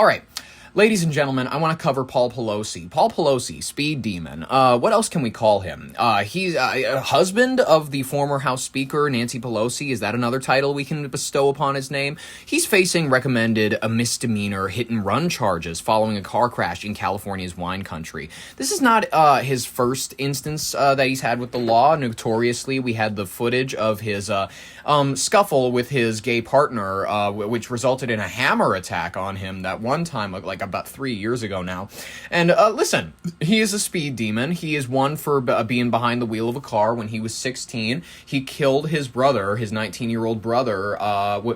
All right. Ladies and gentlemen, I want to cover Paul Pelosi. Paul Pelosi, speed demon. What else can we call him? He's a husband of the former House Speaker, Nancy Pelosi. Is that another title we can bestow upon his name? He's facing recommended a misdemeanor hit-and-run charges following a car crash in California's wine country. This is not his first instance that he's had with the law. Notoriously, we had the footage of his scuffle with his gay partner, which resulted in a hammer attack on him that one time, like about 3 years ago now. And listen, he is a speed demon. He is one for being behind the wheel of a car when he was 16. He killed his brother, his 19-year-old brother.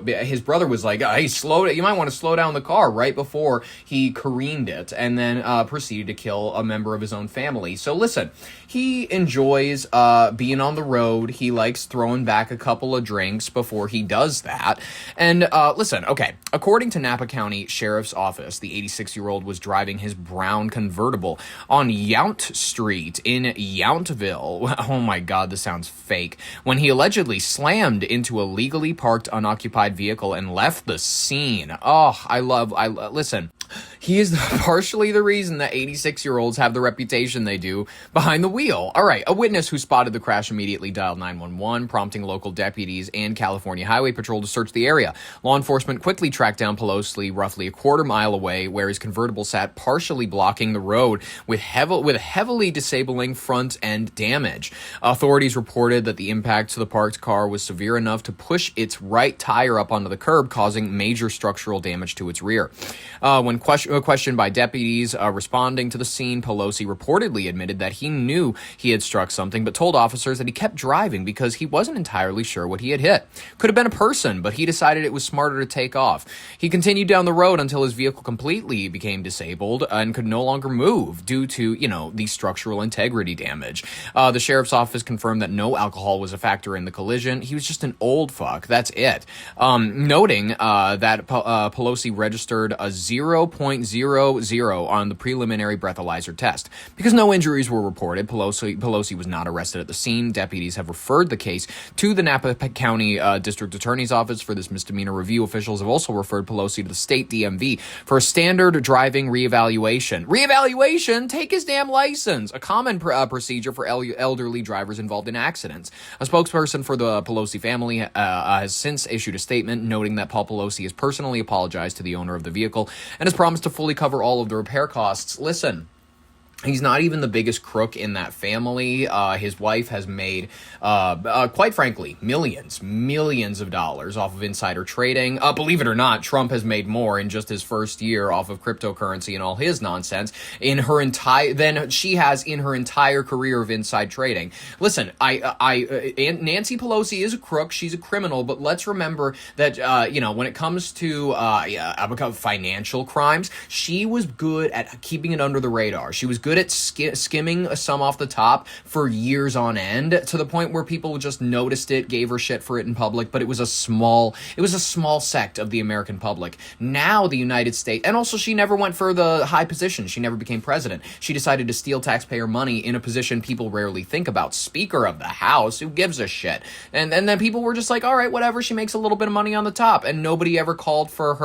His brother was like, hey, you might want to slow down the car, right before he careened it, and then proceeded to kill a member of his own family. So listen, he enjoys being on the road. He likes throwing back a couple of drinks before he does that. And listen, okay, according to Napa County Sheriff's Office, the 86-year-old was driving his brown convertible on Yount Street in Yountville. Oh my God, this sounds fake. When he allegedly slammed into a legally parked unoccupied vehicle and left the scene. Oh, listen. He is partially the reason that 86-year-olds have the reputation they do behind the wheel. All right, a witness who spotted the crash immediately dialed 911, prompting local deputies and California Highway Patrol to search the area. Law enforcement quickly tracked down Pelosi roughly a quarter mile away, where his convertible sat partially blocking the road with heavily disabling front end damage. Authorities reported that the impact to the parked car was severe enough to push its right tire up onto the curb, causing major structural damage to its rear. When questioned by deputies responding to the scene, Pelosi reportedly admitted that he knew he had struck something, but told officers that he kept driving because he wasn't entirely sure what he had hit. Could have been a person, but he decided it was smarter to take off. He continued down the road until his vehicle completely became disabled and could no longer move due to, the structural integrity damage. The sheriff's office confirmed that no alcohol was a factor in the collision. He was just an old fuck. That's it. Noting that Pelosi registered a 0.00 on the preliminary breathalyzer test. Because no injuries were reported, Pelosi was not arrested at the scene. Deputies have referred the case to the Napa County District Attorney's Office for this misdemeanor review. Officials have also referred Pelosi to the state DMV for a standard driving reevaluation. Reevaluation? Take his damn license. A common procedure for elderly drivers involved in accidents. A spokesperson for the Pelosi family has since issued a statement noting that Paul Pelosi has personally apologized to the owner of the vehicle and has promised to fully cover all of the repair costs. Listen, he's not even the biggest crook in that family. His wife has made, quite frankly, millions of dollars off of insider trading. Believe it or not, Trump has made more in just his first year off of cryptocurrency and all his nonsense than she has in her entire career of inside trading. Listen, Nancy Pelosi is a crook. She's a criminal, but let's remember that, when it comes to financial crimes, she was good at keeping it under the radar. She was good at skimming some off the top for years on end, to the point where people just noticed it, gave her shit for it in public, but it was a small sect of the American public. Now the United States, and also she never went for the high position. She never became president. She decided to steal taxpayer money in a position people rarely think about. Speaker of the House, who gives a shit? And then people were just like, all right, whatever, she makes a little bit of money on the top, and nobody ever called for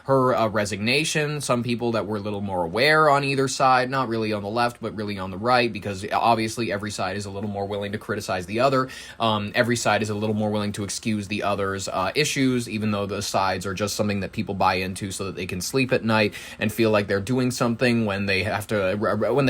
her resignation. Some people that were a little more aware on either side, not really on the left, but really on the right, because obviously every side is a little more willing to criticize the other. Every side is a little more willing to excuse the other's issues, even though the sides are just something that people buy into so that they can sleep at night and feel like they're doing something when they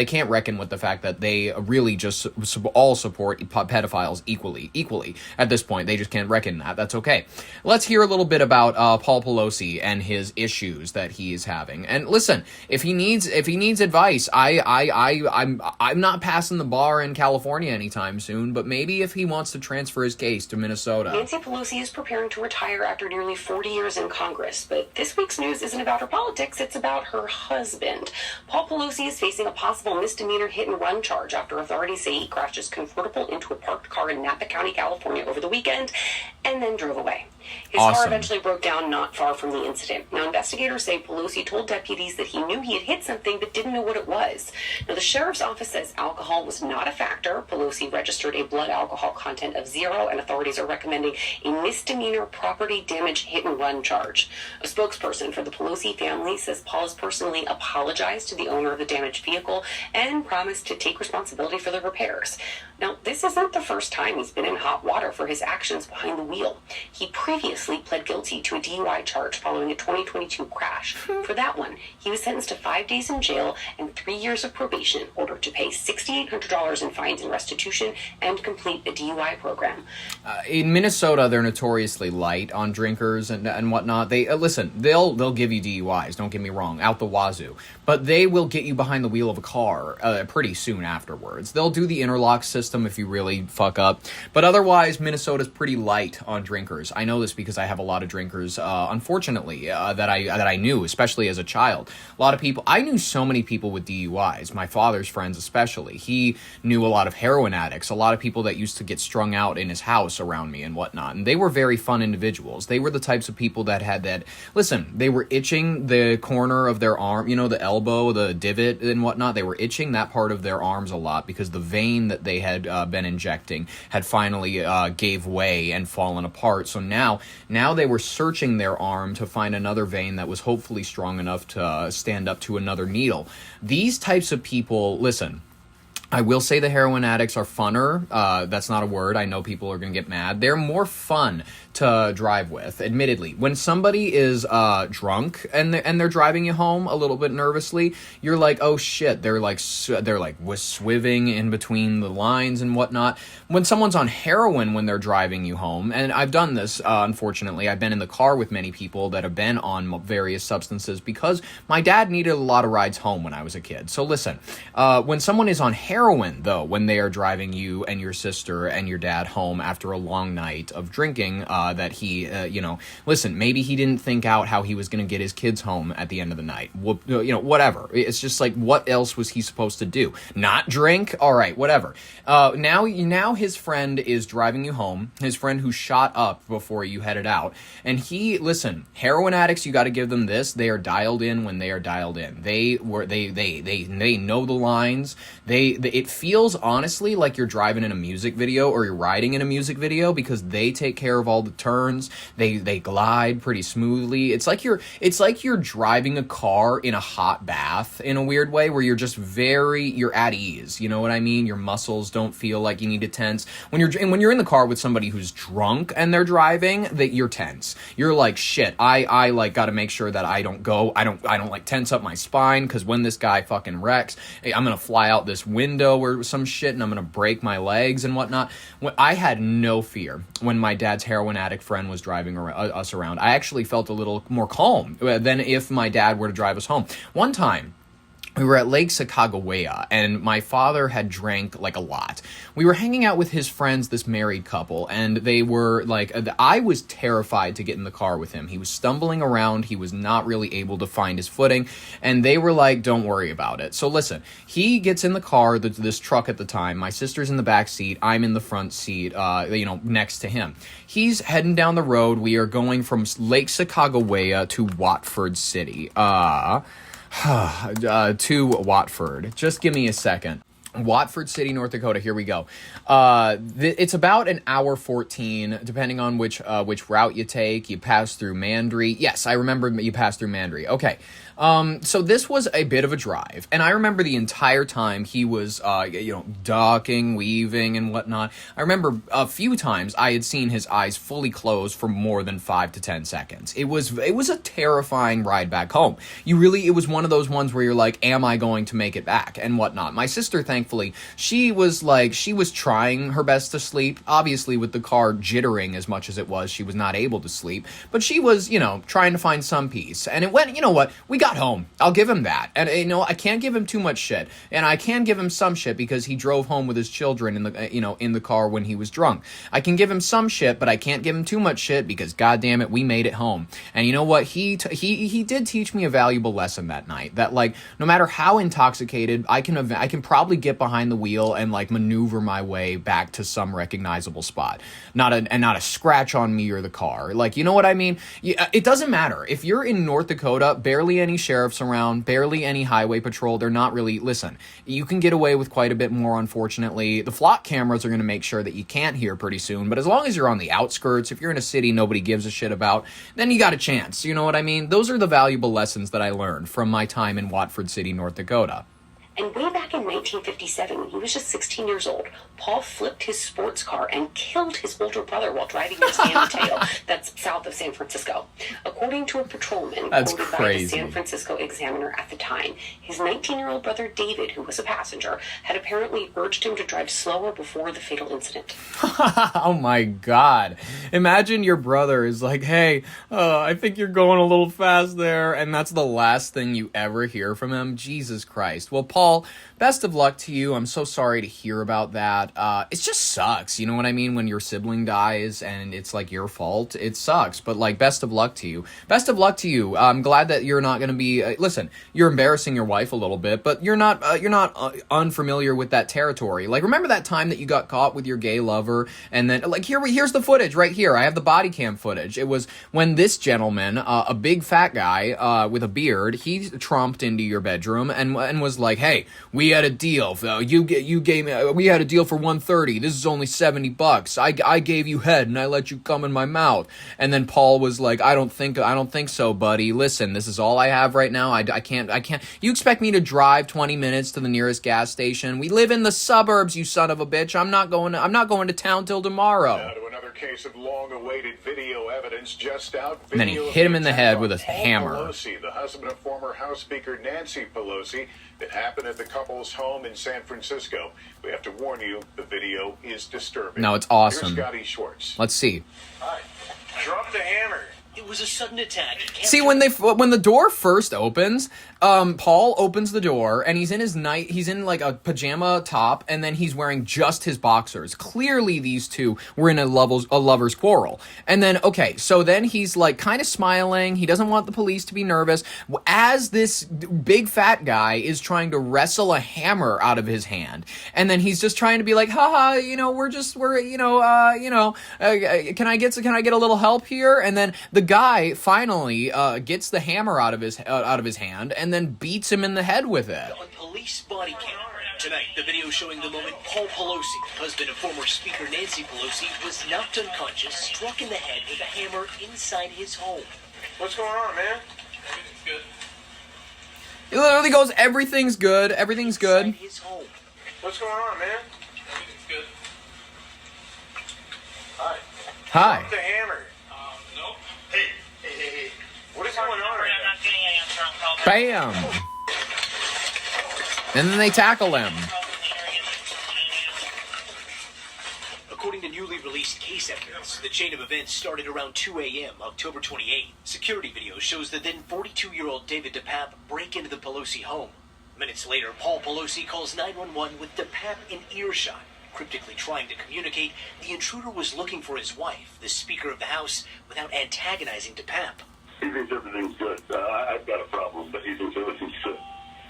can't reckon with the fact that they really just all support pedophiles equally. At this point, they just can't reckon that. That's okay. Let's hear a little bit about Paul Pelosi and his issues that he is having. And listen, if he needs advice, I'm not passing the bar in California anytime soon, but maybe if he wants to transfer his case to Minnesota. Nancy Pelosi is preparing to retire after nearly 40 years in Congress, but this week's news isn't about her politics, it's about her husband. Paul Pelosi is facing a possible misdemeanor hit-and-run charge after authorities say he crashed his convertible into a parked car in Napa County, California over the weekend and then drove away. His car eventually broke down not far from the incident. Now, investigators say Pelosi told deputies that he knew he had hit something but didn't know what it was. Now, the sheriff's office says alcohol was not a factor. Pelosi registered a blood alcohol content of 0, and authorities are recommending a misdemeanor property damage hit-and-run charge. A spokesperson for the Pelosi family says Paul has personally apologized to the owner of the damaged vehicle and promised to take responsibility for the repairs. Now, this isn't the first time he's been in hot water for his actions behind the wheel. He previously pled guilty to a DUI charge following a 2022 crash. For that one, he was sentenced to 5 days in jail and 3 years of probation, ordered to pay $6,800 in fines and restitution and complete a DUI program. In Minnesota, they're notoriously light on drinkers and whatnot. They listen, they'll give you DUIs, don't get me wrong, out the wazoo. But they will get you behind the wheel of a car pretty soon afterwards. They'll do the interlock system if you really fuck up. But otherwise, Minnesota's pretty light on drinkers. I know this because I have a lot of drinkers, unfortunately, that I knew, especially as a child. A lot of people, I knew so many people with DUIs, my father's friends especially. He knew a lot of heroin addicts, a lot of people that used to get strung out in his house around me and whatnot. And they were very fun individuals. They were the types of people that had that, listen, they were itching the corner of their arm, you know, the elbow, the divot and whatnot. They were itching that part of their arms a lot because the vein that they had been injecting had finally gave way and fallen apart. So now they were searching their arm to find another vein that was hopefully strong enough to stand up to another needle. These types of people, listen, I will say the heroin addicts are funner. That's not a word. I know people are going to get mad. They're more fun to drive with, admittedly. When somebody is drunk and they're driving you home a little bit nervously, you're like, oh shit, they're like swiving in between the lines and whatnot. When someone's on heroin when they're driving you home, and I've done this, unfortunately, I've been in the car with many people that have been on various substances because my dad needed a lot of rides home when I was a kid. So listen, when someone is on heroin, though, when they are driving you and your sister and your dad home after a long night of drinking, that he, listen, maybe he didn't think out how he was going to get his kids home at the end of the night. Whatever. It's just like, what else was he supposed to do? Not drink? All right, whatever. Now his friend is driving you home, his friend who shot up before you headed out. And listen, heroin addicts, you got to give them this. They are dialed in when they are dialed in. They know the lines. It feels honestly like you're driving in a music video or you're riding in a music video because they take care of all the turns. They glide pretty smoothly. It's like you're driving a car in a hot bath in a weird way where you're at ease. You know what I mean? Your muscles don't feel like you need to tense. When you're in the car with somebody who's drunk and they're driving, that you're tense. You're like, shit, I like got to make sure that I don't like tense up my spine because when this guy fucking wrecks, I'm going to fly out this window or some shit and I'm going to break my legs and whatnot. I had no fear when my dad's heroin addict friend was driving us around. I actually felt a little more calm than if my dad were to drive us home. One time, we were at Lake Sacagawea, and my father had drank, like, a lot. We were hanging out with his friends, this married couple, and they were, like, I was terrified to get in the car with him. He was stumbling around. He was not really able to find his footing, and they were like, don't worry about it. So, listen, he gets in the car, this truck at the time. My sister's in the back seat. I'm in the front seat, next to him. He's heading down the road. We are going from Lake Sacagawea to Watford City. To Watford. Just give me a second. Watford City, North Dakota. Here we go. It's about an hour 14, depending on which route you take. You pass through Mandry. Yes, I remember you pass through Mandry. Okay. So this was a bit of a drive, and I remember the entire time he was, ducking, weaving, and whatnot. I remember a few times I had seen his eyes fully closed for more than 5 to 10 seconds. It was a terrifying ride back home. It was one of those ones where you're like, am I going to make it back, and whatnot. My sister, thankfully, she was trying her best to sleep. Obviously, with the car jittering as much as it was, she was not able to sleep, but she was, trying to find some peace. And it went, we got home. I'll give him that. And I can't give him too much shit. And I can give him some shit because he drove home with his children in the car when he was drunk. I can give him some shit, but I can't give him too much shit because goddamn it, we made it home. And you know what? He did teach me a valuable lesson that night, that like no matter how intoxicated I can probably get behind the wheel and like maneuver my way back to some recognizable spot. Not a scratch on me or the car. Like, you know what I mean? It doesn't matter if you're in North Dakota, barely any any sheriffs around, barely any highway patrol. They're not really, listen, you can get away with quite a bit more, unfortunately. The flock cameras are going to make sure that you can't hear pretty soon, but as long as you're on the outskirts, if you're in a city nobody gives a shit about, then you got a chance. You know what I mean? Those are the valuable lessons that I learned from my time in Watford City, North Dakota. And way back in 1957, when he was just 16 years old, Paul flipped his sports car and killed his older brother while driving near San Mateo, that's south of San Francisco. According to a patrolman That's quoted crazy. by the San Francisco Examiner at the time, his 19-year-old brother David, who was a passenger, had apparently urged him to drive slower before the fatal incident. Oh my God. Imagine your brother is like, hey, I think you're going a little fast there. And that's the last thing you ever hear from him. Jesus Christ. Well, Paul, best of luck to you. I'm so sorry to hear about that. It just sucks. You know what I mean? When your sibling dies and it's like your fault, it sucks. But like, best of luck to you. Best of luck to you. I'm glad that you're not going to be, listen, you're embarrassing your wife a little bit, but you're not unfamiliar with that territory. Like, remember that time that you got caught with your gay lover? And then, like, here's the footage right here. I have the body cam footage. It was when this gentleman, a big fat guy with a beard, he tromped into your bedroom and was like, hey, we had a deal. You gave me, we had a deal for $130. This is only $70. I gave you head and I let you come in my mouth. And then Paul was like, I don't think so, buddy. Listen, this is all I have right now. I can't. You expect me to drive 20 minutes to the nearest gas station? We live in the suburbs, you son of a bitch. I'm not going to town till tomorrow. Now to another case of long-awaited video evidence just out. And then he hit him in the head with a hammer. Pelosi, the husband of former House Speaker Nancy Pelosi. It happened at the couple's home in San Francisco. We have to warn you, the video is disturbing. No, it's awesome. Here's Scotty Schwartz. Let's see. Hi. Drop the hammer. It was a sudden attack. See, when the door first opens, Paul opens the door and he's in like a pajama top, and then he's wearing just his boxers. Clearly these two were in a lover's quarrel. And then, okay, so then he's like kind of smiling. He doesn't want the police to be nervous as this big fat guy is trying to wrestle a hammer out of his hand. And then he's just trying to be like, haha, can I get a little help here? And then the guy finally gets the hammer out of his hand and then beats him in the head with it. On police body cam. Tonight, the video showing the moment Paul Pelosi, husband of former Speaker Nancy Pelosi, was knocked unconscious, struck in the head with a hammer inside his home. What's going on, man? Everything's good. He literally goes, everything's good, everything's good. Inside his home. What's going on, man? Everything's good. Hi. Hi. Drop the hammer. Nope. Hey. What is going on right I'm now? not getting any answer on call. Bam. And then they tackle him. According to newly released case evidence, the chain of events started around 2 a.m. October 28. Security video shows the then 42-year-old David DePape break into the Pelosi home. Minutes later, Paul Pelosi calls 911 with DePape in earshot. Cryptically trying to communicate, the intruder was looking for his wife, the Speaker of the House, without antagonizing DePape. He thinks everything's good. I've got a problem, but he thinks everything's good.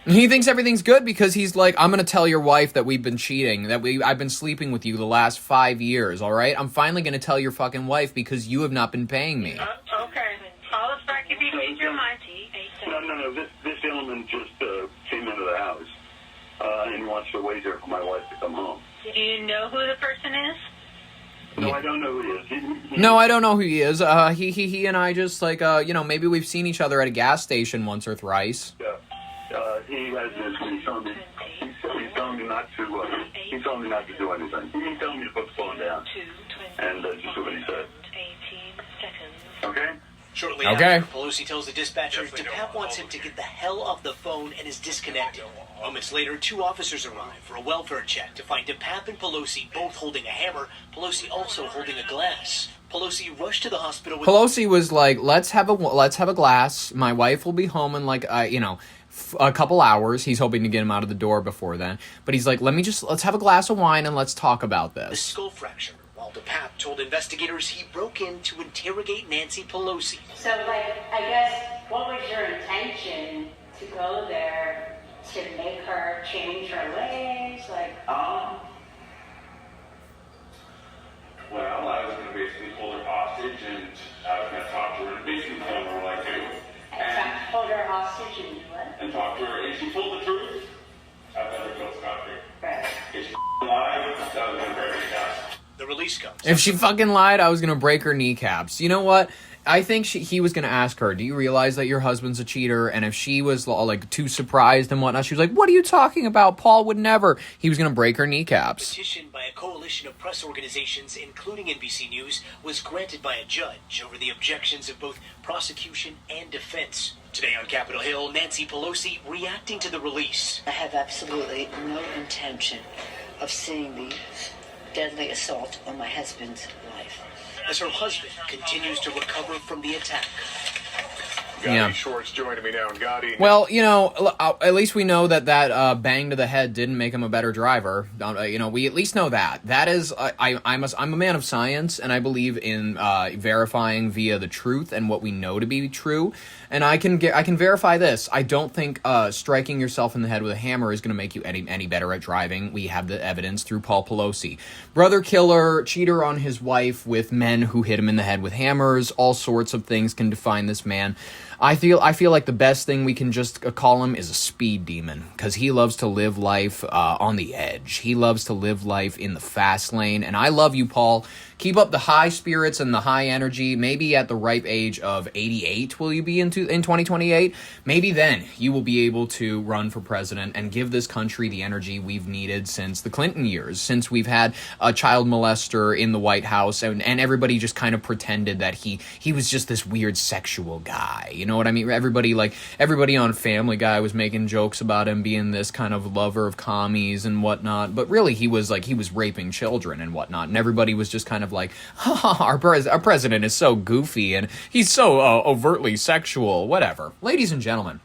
He thinks everything's good because he's like, I'm going to tell your wife that we've been cheating, that I've been sleeping with you the last 5 years, all right? I'm finally going to tell your fucking wife because you have not been paying me. Okay. Call us back if you change your mind. No. This gentleman just came into the house and wants to wager for my wife to come home. Do you know who the person is? No, I don't know who he is. No, I don't know who he is. He and I just, like, maybe we've seen each other at a gas station once or thrice. Yeah. He has this, and he's telling me not to. He's telling me not to do anything. He's telling me to put the phone down. And just what he said. 18 seconds. Okay. Shortly Okay. after, Pelosi tells the dispatcher DePape wants him to get the hell off the phone and is disconnected. Moments later, 2 officers arrive for a welfare check to find DePape and Pelosi both holding a hammer, Pelosi also holding a glass. Pelosi rushed to the hospital with... Pelosi was like, let's have a glass. My wife will be home in like, a couple hours. He's hoping to get him out of the door before then. But he's like, let's have a glass of wine and let's talk about the this. skull fracture, while DePape told investigators he broke in to interrogate Nancy Pelosi. So, like, I guess, what was your intention to go there to make her change her ways? Like, Well, I was going to basically hold her hostage, and I was going to talk to her and basically tell her what I do. hold her hostage and do what? and talk to her. If she told the truth, I'd let her go scot-free. Right. If she lied, that was going to break me down. The release comes. If she fucking lied, I was gonna break her kneecaps. You know what? I think he was gonna ask her, do you realize that your husband's a cheater? And if she was like too surprised and whatnot, she was like, what are you talking about? Paul would never. He was gonna break her kneecaps. Petition by a coalition of press organizations, including NBC News, was granted by a judge over the objections of both prosecution and defense. Today on Capitol Hill, Nancy Pelosi reacting to the release. I have absolutely no intention of seeing the deadly assault on my husband's life. As her husband continues to recover from the attack. Gotti Yeah. Schwartz joining me now. Gotti. Well, you know, at least we know that bang to the head didn't make him a better driver. You know, we at least know that. That is, I'm a man of science, and I believe in verifying via the truth and what we know to be true. And I can verify this. I don't think striking yourself in the head with a hammer is going to make you any better at driving. We have the evidence through Paul Pelosi. Brother killer, cheater on his wife with men who hit him in the head with hammers. All sorts of things can define this man. I feel like the best thing we can just call him is a speed demon, because he loves to live life on the edge. He loves to live life in the fast lane, and I love you, Paul. Keep up the high spirits and the high energy. Maybe at the ripe age of 88 will you be in 2028? Maybe then you will be able to run for president and give this country the energy we've needed since the Clinton years, since we've had a child molester in the White House, and everybody just kind of pretended that he was just this weird sexual guy. You know what I mean? Everybody on Family Guy was making jokes about him being this kind of lover of commies and whatnot, but really he was raping children and whatnot, and everybody was just kind of like, our president is so goofy and he's so overtly sexual, whatever. Ladies and gentlemen,